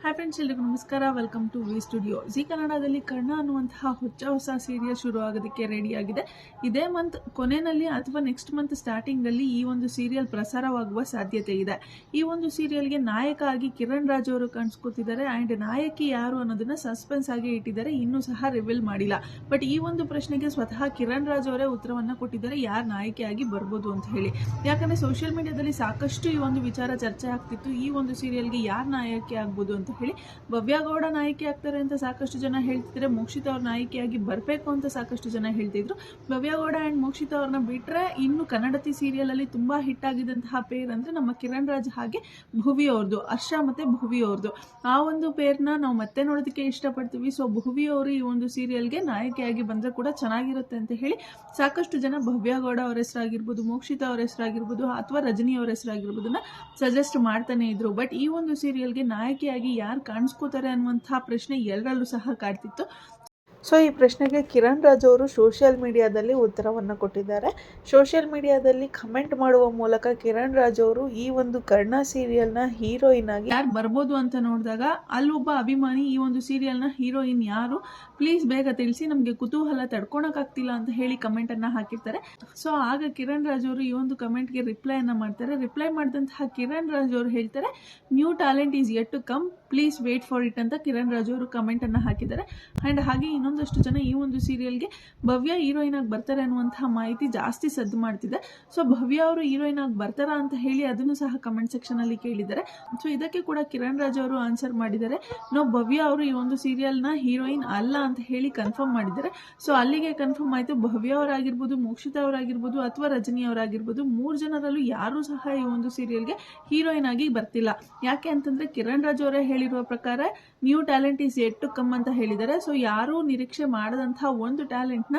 Hi friends, ಎಲ್ರಿಗೂ ನಮಸ್ಕಾರ. Welcome to V studio. Zee ಕನ್ನಡದಲ್ಲಿ ಕರ್ಣ ಅನ್ನುವಂತಹ ಹೊಸ ಸೀರಿಯಲ್ ಶುರು ಆಗೋದಕ್ಕೆ ರೆಡಿಯಾಗಿದೆ. ಇದೇ ಮಂತ್ ಕೊನೆಯಲ್ಲಿ ಅಥವಾ ನೆಕ್ಸ್ಟ್ ಮಂತ್ ಸ್ಟಾರ್ಟಿಂಗಲ್ಲಿ ಈ ಒಂದು ಸೀರಿಯಲ್ ಪ್ರಸಾರವಾಗುವ ಸಾಧ್ಯತೆ ಇದೆ. ಈ ಒಂದು ಸೀರಿಯಲ್ಗೆ ನಾಯಕ ಆಗಿ ಕಿರಣ್ ರಾಜ್ ಅವರು ಕಾಣಿಸ್ಕೊತಿದ್ದಾರೆ. ಆ್ಯಂಡ್ ನಾಯಕಿ ಯಾರು ಅನ್ನೋದನ್ನ ಸಸ್ಪೆನ್ಸ್ ಆಗಿ ಇಟ್ಟಿದ್ದಾರೆ, ಇನ್ನೂ ಸಹ ರಿವೀಲ್ ಮಾಡಿಲ್ಲ. ಬಟ್ ಈ ಒಂದು ಪ್ರಶ್ನೆಗೆ ಸ್ವತಃ ಕಿರಣ್ ರಾಜ್ ಅವರೇ ಉತ್ತರವನ್ನು ಕೊಟ್ಟಿದ್ದಾರೆ, ಯಾರು ನಾಯಕಿಯಾಗಿ ಬರ್ಬೋದು ಅಂತ ಹೇಳಿ. ಯಾಕಂದರೆ ಸೋಷಿಯಲ್ ಮೀಡಿಯಾದಲ್ಲಿ ಸಾಕಷ್ಟು ಈ ಒಂದು ವಿಚಾರ ಚರ್ಚೆ ಆಗ್ತಿತ್ತು, ಈ ಒಂದು ಸೀರಿಯಲ್ಗೆ ಯಾರು ನಾಯಕಿ ಆಗ್ಬೋದು ಅಂತ ಹೇಳಿ. ಭವ್ಯ ಗೌಡ ನಾಯಕಿ ಆಗ್ತಾರೆ ಅಂತ ಸಾಕಷ್ಟು ಜನ ಹೇಳ್ತಿದ್ರೆ, ಮೋಕ್ಷಿತಾ ಅವ್ರ ನಾಯಕಿಯಾಗಿ ಬರಬೇಕು ಅಂತ ಸಾಕಷ್ಟು ಜನ ಹೇಳ್ತಿದ್ರು. ಭವ್ಯ ಗೌಡ ಆ್ಯಂಡ್ ಮೋಕ್ಷಿತಾ ಅವ್ರನ್ನ ಬಿಟ್ಟರೆ ಇನ್ನು ಕನ್ನಡತಿ ಸೀರಿಯಲ್ ಅಲ್ಲಿ ತುಂಬಾ ಹಿಟ್ ಆಗಿದ್ದಂತಹ ಪೇರ್ ಅಂದ್ರೆ ನಮ್ಮ ಕಿರಣ್ ರಾಜ್ ಹಾಗೆ ಭುವಿ ಅವ್ರದ್ದು, ಹರ್ಷ ಮತ್ತೆ ಭುವಿ ಅವ್ರದ್ದು. ಆ ಒಂದು ಪೇರ್ನ ನಾವು ಮತ್ತೆ ನೋಡೋದಕ್ಕೆ ಇಷ್ಟಪಡ್ತೀವಿ. ಸೊ ಭುವಿ ಅವರು ಈ ಒಂದು ಸೀರಿಯಲ್ಗೆ ನಾಯಕಿಯಾಗಿ ಬಂದ್ರೆ ಕೂಡ ಚೆನ್ನಾಗಿರುತ್ತೆ ಅಂತ ಹೇಳಿ ಸಾಕಷ್ಟು ಜನ ಭವ್ಯ ಗೌಡ ಅವ್ರ ಹೆಸರಾಗಿರ್ಬೋದು, ಮೋಕ್ಷಿತಾ ಅವ್ರ ಹೆಸರಾಗಿರ್ಬೋದು, ಅಥವಾ ರಜನಿ ಅವ್ರ ಹೆಸರಾಗಿರ್ಬೋದನ್ನ ಸಜೆಸ್ಟ್ ಮಾಡ್ತಾನೆ ಇದ್ರು. ಬಟ್ ಈ ಒಂದು ಸೀರಿಯಲ್ಗೆ ನಾಯಕಿಯಾಗಿ ಯಾರು ಕಾಣಿಸ್ಕೋತಾರೆ ಅನ್ನುವಂತಹ ಪ್ರಶ್ನೆ ಎಲ್ಲರಲ್ಲೂ ಸಹ ಕಾಡ್ತಿತ್ತು. ಸೊ ಈ ಪ್ರಶ್ನೆಗೆ ಕಿರಣ್ ರಾಜ್ ಅವರು ಸೋಷಿಯಲ್ ಮೀಡಿಯಾದಲ್ಲಿ ಉತ್ತರವನ್ನು ಕೊಟ್ಟಿದ್ದಾರೆ. ಸೋಷಿಯಲ್ ಮೀಡಿಯಾದಲ್ಲಿ ಕಮೆಂಟ್ ಮಾಡುವ ಮೂಲಕ ಕಿರಣ್ ರಾಜ್ ಅವರು ಈ ಒಂದು ಕರ್ಣ ಸೀರಿಯಲ್ನ ಹೀರೋಯಿನ್ ಆಗಿ ಯಾರು ಬರ್ಬೋದು ಅಂತ ನೋಡಿದಾಗ ಅಲ್ಲೊಬ್ಬ ಅಭಿಮಾನಿ ಈ ಒಂದು ಸೀರಿಯಲ್ನ ಹೀರೋಯಿನ್ ಯಾರು, ಪ್ಲೀಸ್ ಬೇಗ ತಿಳಿಸಿ, ನಮಗೆ ಕುತೂಹಲ ತಡ್ಕೊಳಕ್ಕಾಗ್ತಿಲ್ಲ ಅಂತ ಹೇಳಿ ಕಮೆಂಟ್ ಅನ್ನ ಹಾಕಿರ್ತಾರೆ. ಸೊ ಆಗ ಕಿರಣ್ ರಾಜ್ ಅವರು ಈ ಒಂದು ಕಮೆಂಟ್ಗೆ ರಿಪ್ಲೈ ಅನ್ನ ಮಾಡ್ತಾರೆ. ರಿಪ್ಲೈ ಮಾಡಿದಂತಹ ಕಿರಣ್ ರಾಜ್ ಅವರು ಹೇಳ್ತಾರೆ, new talent is yet to come, please wait for it ಅಂತ ಕಿರಣ್ ರಾಜ್ ಅವರು ಕಮೆಂಟ್ ಅನ್ನ ಹಾಕಿದ್ದಾರೆ. ಅಂಡ್ ಹಾಗೆ ಇನ್ನೊಂದಷ್ಟು ಜನ ಈ ಒಂದು ಸೀರಿಯಲ್ಗೆ ಭವ್ಯ ಹೀರೋಯಿನ್ ಆಗಿ ಬರ್ತಾರೆ ಅನ್ನುವಂತಹ ಮಾಹಿತಿ ಜಾಸ್ತಿ ಸದ್ದು ಮಾಡ್ತಿದೆ. ಸೊ ಭವ್ಯ ಅವರು ಹೀರೋಯಿನ್ ಆಗಿ ಬರ್ತಾರಾ ಅಂತ ಹೇಳಿ ಅದನ್ನು ಸಹ ಕಮೆಂಟ್ ಸೆಕ್ಷನ್ ಅಲ್ಲಿ ಕೇಳಿದ್ದಾರೆ. ಸೊ ಇದಕ್ಕೆ ಕೂಡ ಕಿರಣ್ ರಾಜ್ ಅವರು ಆನ್ಸರ್ ಮಾಡಿದ್ದಾರೆ, ನೋ, ಭವ್ಯ ಅವರು ಈ ಒಂದು ಸೀರಿಯಲ್ನ ಹೀರೋಯಿನ್ ಅಲ್ಲ ಅಂತ ಹೇಳಿ ಕನ್ಫರ್ಮ್ ಮಾಡಿದ್ದಾರೆ. ಸೊ ಅಲ್ಲಿಗೆ ಕನ್ಫರ್ಮ್ ಆಯ್ತು, ಭವ್ಯ ಅವರಾಗಿರ್ಬೋದು, ಮೋಕ್ಷಿತಾ ಅವರಾಗಿರ್ಬೋದು, ಅಥವಾ ರಜನಿ ಅವರಾಗಿರ್ಬೋದು, 3 ಜನರಲ್ಲೂ ಯಾರೂ ಸಹ ಈ ಒಂದು ಸೀರಿಯಲ್ಗೆ ಹೀರೋಯಿನ್ ಆಗಿ ಬರ್ತಿಲ್ಲ. ಯಾಕೆ ಅಂತಂದ್ರೆ ಕಿರಣ್ ರಾಜ್ ಅವರೇ ಹೇಳಿರುವ ಪ್ರಕಾರ new talent is yet to come ಅಂತ ಹೇಳಿದ್ದಾರೆ. ಸೊ ಯಾರೂ ನಿರೀಕ್ಷೆ ಮಾಡದಂತಹ ಒಂದು ಟ್ಯಾಲೆಂಟ್ನ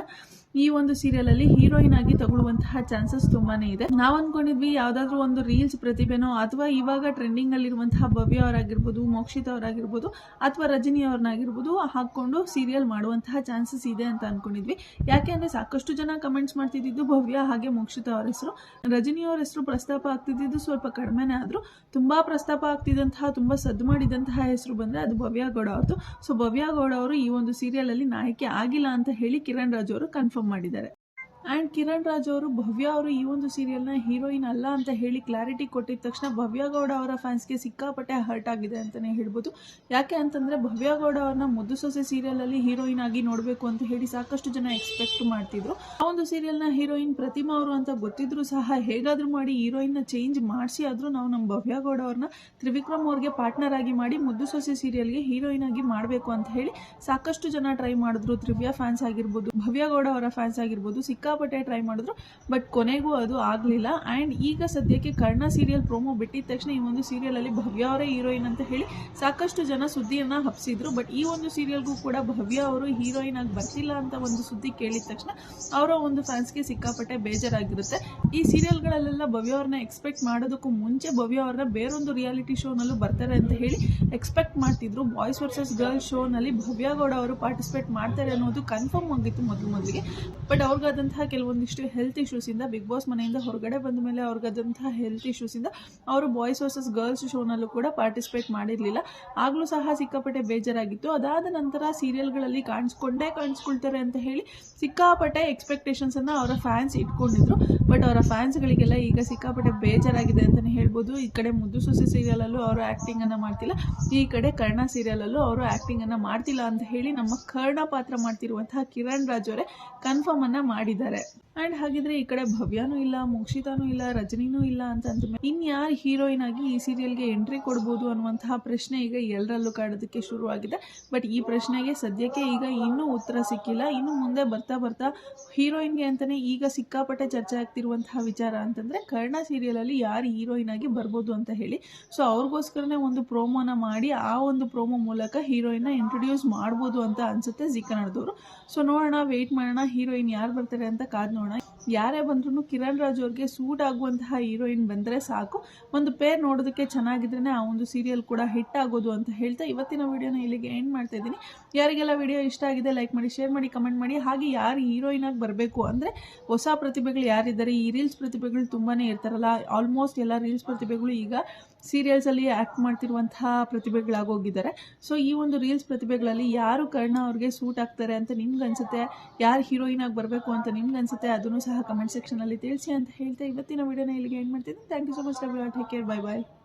ಈ ಒಂದು ಸೀರಿಯಲ್ ಅಲ್ಲಿ ಹೀರೋಯಿನ್ ಆಗಿ ತಗೊಳ್ಳುವಂತಹ ಚಾನ್ಸಸ್ ತುಂಬಾನೇ ಇದೆ. ನಾವು ಅನ್ಕೊಂಡಿದ್ವಿ ಯಾವ್ದಾದ್ರು ಒಂದು ರೀಲ್ಸ್ ಪ್ರತಿಭೆನೋ ಅಥವಾ ಇವಾಗ ಟ್ರೆಂಡಿಂಗ್ ಅಲ್ಲಿರುವಂತಹ ಭವ್ಯ ಅವರಾಗಿರ್ಬೋದು, ಮೋಕ್ಷಿತಾ ಅವರಾಗಿರ್ಬೋದು, ಅಥವಾ ರಜನಿ ಅವ್ರನ್ನಾಗಿರ್ಬೋದು ಹಾಕೊಂಡು ಸೀರಿಯಲ್ ಮಾಡುವಂತಹ ಚಾನ್ಸಸ್ ಇದೆ ಅಂತ ಅನ್ಕೊಂಡಿದ್ವಿ. ಯಾಕೆ ಅಂದ್ರೆ ಸಾಕಷ್ಟು ಜನ ಕಮೆಂಟ್ಸ್ ಮಾಡ್ತಿದ್ದು ಭವ್ಯ ಹಾಗೆ ಮೋಕ್ಷಿತಾ ಅವ್ರ ಹೆಸರು. ರಜನಿ ಅವ್ರ ಹೆಸರು ಪ್ರಸ್ತಾಪ ಆಗ್ತಿದ್ದು ಸ್ವಲ್ಪ ಕಡಿಮೆನೇ ಆದ್ರೂ ತುಂಬಾ ಪ್ರಸ್ತಾಪ ಆಗ್ತಿದ್ದಂತಹ, ತುಂಬಾ ಸದ್ದು ಮಾಡಿದಂತಹ ಹೆಸರು ಬಂದ್ರೆ ಅದು ಭವ್ಯ ಗೌಡ ಅವ್ರದ್ದು. ಸೊ ಭವ್ಯ ಗೌಡ ಅವರು ಈ ಒಂದು ಸೀರಿಯಲ್ ಅಲ್ಲಿ ನಾಯಕಿ ಆಗಿಲ್ಲ ಅಂತ ಹೇಳಿ ಕಿರಣ್ ರಾಜ್ ಅವರು ಕನ್ಫರ್ಮ್ ಮಾಡಿದ್ದಾರೆ. ಆ್ಯಂಡ್ ಕಿರಣ್ ರಾಜ್ ಅವರು ಭವ್ಯ ಅವರು ಈ ಒಂದು ಸೀರಿಯಲ್ನ ಹೀರೋಯಿನ್ ಅಲ್ಲ ಅಂತ ಹೇಳಿ ಕ್ಲಾರಿಟಿ ಕೊಟ್ಟಿದ ತಕ್ಷಣ ಭವ್ಯ ಗೌಡ ಅವರ ಫ್ಯಾನ್ಸ್ಗೆ ಸಿಕ್ಕಾಪಟ್ಟೆ ಹರ್ಟ್ ಆಗಿದೆ ಅಂತಲೇ ಹೇಳ್ಬೋದು. ಯಾಕೆ ಅಂತಂದರೆ ಭವ್ಯ ಗೌಡ ಅವ್ರನ್ನ ಮುದ್ದು ಸೊಸೆ ಸೀರಿಯಲಲ್ಲಿ ಹೀರೋಯಿನ್ ಆಗಿ ನೋಡಬೇಕು ಅಂತ ಹೇಳಿ ಸಾಕಷ್ಟು ಜನ ಎಕ್ಸ್ಪೆಕ್ಟ್ ಮಾಡ್ತಿದ್ರು. ಆ ಒಂದು ಸೀರಿಯಲ್ನ ಹೀರೋಯಿನ್ ಪ್ರತಿಮಾ ಅವರು ಅಂತ ಗೊತ್ತಿದ್ರು ಸಹ ಹೇಗಾದರೂ ಮಾಡಿ ಹೀರೋಯಿನ್ನ ಚೇಂಜ್ ಮಾಡಿಸಿ ಆದರೂ ನಾವು ನಮ್ಮ ಭವ್ಯ ಗೌಡ ಅವ್ರನ್ನ ತ್ರಿವಿಕ್ರಮ್ ಅವ್ರಿಗೆ ಪಾರ್ಟ್ನರ್ ಆಗಿ ಮಾಡಿ ಮುದ್ದು ಸೊಸೆ ಸೀರಿಯಲ್ಗೆ ಹೀರೋಯಿನ್ ಆಗಿ ಮಾಡಬೇಕು ಅಂತ ಹೇಳಿ ಸಾಕಷ್ಟು ಜನ ಟ್ರೈ ಮಾಡಿದ್ರು. ತ್ರಿವ್ಯಾ ಫ್ಯಾನ್ಸ್ ಆಗಿರ್ಬೋದು, ಭವ್ಯ ಗೌಡ ಅವರ ಫ್ಯಾನ್ಸ್ ಆಗಿರ್ಬೋದು, ಸಿಕ್ಕಾಪಟ್ಟೆ ಟ್ರೈ ಮಾಡಿದ್ರು. ಬಟ್ ಕೊನೆಗೂ ಅದು ಆಗಲಿಲ್ಲ. ಆ್ಯಂಡ್ ಈಗ ಸದ್ಯಕ್ಕೆ ಕರ್ಣ ಸೀರಿಯಲ್ ಪ್ರೋಮೋ ಬಿಟ್ಟಿದ ತಕ್ಷಣ ಈ ಒಂದು ಸೀರಿಯಲ್ ಅಲ್ಲಿ ಭವ್ಯ ಅವರೇ ಹೀರೋಯಿನ್ ಅಂತ ಹೇಳಿ ಸಾಕಷ್ಟು ಜನ ಸುದ್ದಿಯನ್ನ ಹಬ್ಸಿದ್ರು. ಬಟ್ ಈ ಒಂದು ಸೀರಿಯಲ್ಗೂ ಕೂಡ ಭವ್ಯ ಅವರು ಹೀರೋಯಿನ್ ಆಗಿ ಬರ್ತಿಲ್ಲ ಅಂತ ಒಂದು ಸುದ್ದಿ ಕೇಳಿದ ತಕ್ಷಣ ಅವರ ಒಂದು ಫ್ಯಾನ್ಸ್ಗೆ ಸಿಕ್ಕಾಪಟ್ಟೆ ಬೇಜಾರಾಗಿರುತ್ತೆ. ಈ ಸೀರಿಯಲ್ಗಳಲ್ಲೆಲ್ಲ ಭವ್ಯ ಅವ್ರನ್ನ ಎಕ್ಸ್ಪೆಕ್ಟ್ ಮಾಡೋದಕ್ಕೂ ಮುಂಚೆ ಭವ್ಯ ಅವ್ರನ್ನ ಬೇರೊಂದು ರಿಯಾಲಿಟಿ ಶೋನಲ್ಲೂ ಬರ್ತಾರೆ ಅಂತ ಹೇಳಿ ಎಕ್ಸ್ಪೆಕ್ಟ್ ಮಾಡ್ತಿದ್ರು. ಬಾಯ್ಸ್ ವರ್ಸಸ್ ಗರ್ಲ್ಸ್ ಶೋನಲ್ಲಿ ಭವ್ಯ ಗೌಡ ಅವರು ಪಾರ್ಟಿಸಿಪೇಟ್ ಮಾಡ್ತಾರೆ ಅನ್ನೋದು ಕನ್ಫರ್ಮ್ ಆಗಿತ್ತು ಮೊದಲಿಗೆ. ಬಟ್ ಅವ್ರಿಗಾದಂತಹ ಕೆಲವೊಂದಿಷ್ಟು ಹೆಲ್ತ್ ಇಶ್ಯೂಸ್ ಇಂದ ಬಿಗ್ ಬಾಸ್ ಮನೆಯಿಂದ ಹೊರಗಡೆ ಬಂದ ಮೇಲೆ ಅವ್ರಿಗಾದಂತಹ ಹೆಲ್ತ್ ಇಶ್ಯೂಸ್ ಇಂದ ಅವರು ಬಾಯ್ಸ್ ವರ್ಸಸ್ ಗರ್ಲ್ಸ್ ಶೋನಲ್ಲೂ ಕೂಡ ಪಾರ್ಟಿಸಿಪೇಟ್ ಮಾಡಿರಲಿಲ್ಲ. ಆಗ್ಲೂ ಸಹ ಸಿಕ್ಕಾಪಟ್ಟೆ ಬೇಜಾರಾಗಿತ್ತು. ಅದಾದ ನಂತರ ಸೀರಿಯಲ್ಗಳಲ್ಲಿ ಕಾಣಿಸ್ಕೊಳ್ತಾರೆ ಅಂತ ಹೇಳಿ ಸಿಕ್ಕಾಪಟ್ಟೆ ಎಕ್ಸ್ಪೆಕ್ಟೇಷನ್ಸ್ ಅನ್ನ ಅವರ ಫ್ಯಾನ್ಸ್ ಇಟ್ಕೊಂಡಿದ್ರು. ಬಟ್ ಅವರ ಫ್ಯಾನ್ಸ್ಗಳಿಗೆಲ್ಲ ಈಗ ಸಿಕ್ಕಾಪಟ್ಟೆ ಬೇಜಾರಾಗಿದೆ ಅಂತಲೇ ಹೇಳ್ಬೋದು. ಈ ಕಡೆ ಮುದ್ದು ಸೊಸೆ ಸೀರಿಯಲಲ್ಲೂ ಅವರು ಆ್ಯಕ್ಟಿಂಗ್ ಅನ್ನು ಮಾಡ್ತಿಲ್ಲ, ಈ ಕಡೆ ಕರ್ಣ ಸೀರಿಯಲಲ್ಲೂ ಅವರು ಆ್ಯಕ್ಟಿಂಗ್ ಅನ್ನು ಮಾಡ್ತಿಲ್ಲ ಅಂತ ಹೇಳಿ ನಮ್ಮ ಕರ್ಣ ಪಾತ್ರ ಮಾಡ್ತಿರುವಂತಹ ಕಿರಣ್ ರಾಜ್ ಅವರೇ ಕನ್ಫರ್ಮ್ ಅನ್ನ ಮಾಡಿದ್ದಾರೆ. ಆ್ಯಂಡ್ ಹಾಗಿದ್ರೆ ಈ ಕಡೆ ಭವ್ಯನೂ ಇಲ್ಲ, ಮೋಕ್ಷಿತಾನೂ ಇಲ್ಲ, ರಜನಿನೂ ಇಲ್ಲ ಅಂತಂದ್ರೆ ಇನ್ಯಾರು ಹೀರೋಯಿನ್ ಆಗಿ ಈ ಸೀರಿಯಲ್ಗೆ ಎಂಟ್ರಿ ಕೊಡ್ಬೋದು ಅನ್ನುವಂತಹ ಪ್ರಶ್ನೆ ಈಗ ಎಲ್ಲರಲ್ಲೂ ಕಾಡೋದಕ್ಕೆ ಶುರುವಾಗಿದೆ. ಬಟ್ ಈ ಪ್ರಶ್ನೆಗೆ ಸದ್ಯಕ್ಕೆ ಈಗ ಇನ್ನೂ ಉತ್ತರ ಸಿಕ್ಕಿಲ್ಲ. ಇನ್ನು ಮುಂದೆ ಬರ್ತಾ ಹೀರೋಯಿನ್ಗೆ ಅಂತಾನೆ ಈಗ ಸಿಕ್ಕಾಪಟ್ಟೆ ಚರ್ಚೆ ಆಗ್ತಿರುವಂತಹ ವಿಚಾರ ಅಂತಂದ್ರೆ ಕರ್ಣ ಸೀರಿಯಲಲ್ಲಿ ಯಾರು ಹೀರೋಯಿನ್ ಆಗಿ ಬರ್ಬೋದು ಅಂತ ಹೇಳಿ. ಸೊ ಅವ್ರಿಗೋಸ್ಕರನೇ ಒಂದು ಪ್ರೋಮೋನ ಮಾಡಿ ಆ ಒಂದು ಪ್ರೋಮೋ ಮೂಲಕ ಹೀರೋಯಿನ್ನ ಇಂಟ್ರೊಡ್ಯೂಸ್ ಮಾಡ್ಬೋದು ಅಂತ ಅನ್ಸುತ್ತೆ ಜಿ ಕನ್ನಡದವರು. ಸೊ ನೋಡೋಣ, ವೆಯ್ಟ್ ಮಾಡೋಣ, ಹೀರೋಯಿನ್ ಯಾರು ಬರ್ತಾರೆ ಅಂತ ಕಾದ್ ನೋಡೋಣ. ಯಾರೇ ಬಂದ್ರೂ ಕಿರಣ್ ರಾಜ್ ಅವ್ರಿಗೆ ಸೂಟ್ ಆಗುವಂತಹ ಹೀರೋಯಿನ್ ಬಂದರೆ ಸಾಕು. ಒಂದು ಪೇರ್ ನೋಡೋದಕ್ಕೆ ಚೆನ್ನಾಗಿದ್ರೇ ಆ ಒಂದು ಸೀರಿಯಲ್ ಕೂಡ ಹಿಟ್ ಆಗೋದು ಅಂತ ಹೇಳ್ತಾ ಇವತ್ತಿನ ವಿಡಿಯೋನ ಇಲ್ಲಿಗೆ ಎಂಡ್ ಮಾಡ್ತಾ ಇದ್ದೀನಿ. ಯಾರಿಗೆಲ್ಲ ವಿಡಿಯೋ ಇಷ್ಟ ಆಗಿದೆ ಲೈಕ್ ಮಾಡಿ, ಶೇರ್ ಮಾಡಿ, ಕಮೆಂಟ್ ಮಾಡಿ. ಹಾಗೆ ಯಾರು ಹೀರೋಯಿನ್ ಆಗಿ ಬರಬೇಕು ಅಂದರೆ ಹೊಸ ಪ್ರತಿಭೆಗಳು ಯಾರಿದ್ದಾರೆ, ಈ ರೀಲ್ಸ್ ಪ್ರತಿಭೆಗಳು ತುಂಬಾ ಇರ್ತಾರಲ್ಲ, ಆಲ್ಮೋಸ್ಟ್ ಎಲ್ಲ ರೀಲ್ಸ್ ಪ್ರತಿಭೆಗಳು ಈಗ ಸೀರಿಯಲ್ಸಲ್ಲಿ ಆ್ಯಕ್ಟ್ ಮಾಡ್ತಿರುವಂತಹ ಪ್ರತಿಭೆಗಳಾಗೋಗಿದ್ದಾರೆ. ಸೊ ಈ ಒಂದು ರೀಲ್ಸ್ ಪ್ರತಿಭೆಗಳಲ್ಲಿ ಯಾರು ಕರ್ಣ ಅವ್ರಿಗೆ ಸೂಟ್ ಆಗ್ತಾರೆ ಅಂತ ನಿಮ್ಗೆ ಅನಿಸುತ್ತೆ, ಯಾರು ಹೀರೋಯಿನ್ ಆಗಿ ಬರಬೇಕು ಅಂತ ನಿಮ್ಗೆ ಅನಿಸುತ್ತೆ, ಅದನ್ನು ಸಹ ಕಮೆಂಟ್ ಸೆಕ್ಷನಲ್ಲಿ ತಿಳಿಸಿ ಅಂತ ಹೇಳ್ತಾ ಇವತ್ತಿನ ವಿಡಿಯೋನ ಇಲ್ಲಿಗೆ ಎಂಡ್ ಮಾಡ್ತಿದ್ದೀನಿ. Thank you so much. Take care. Bye bye.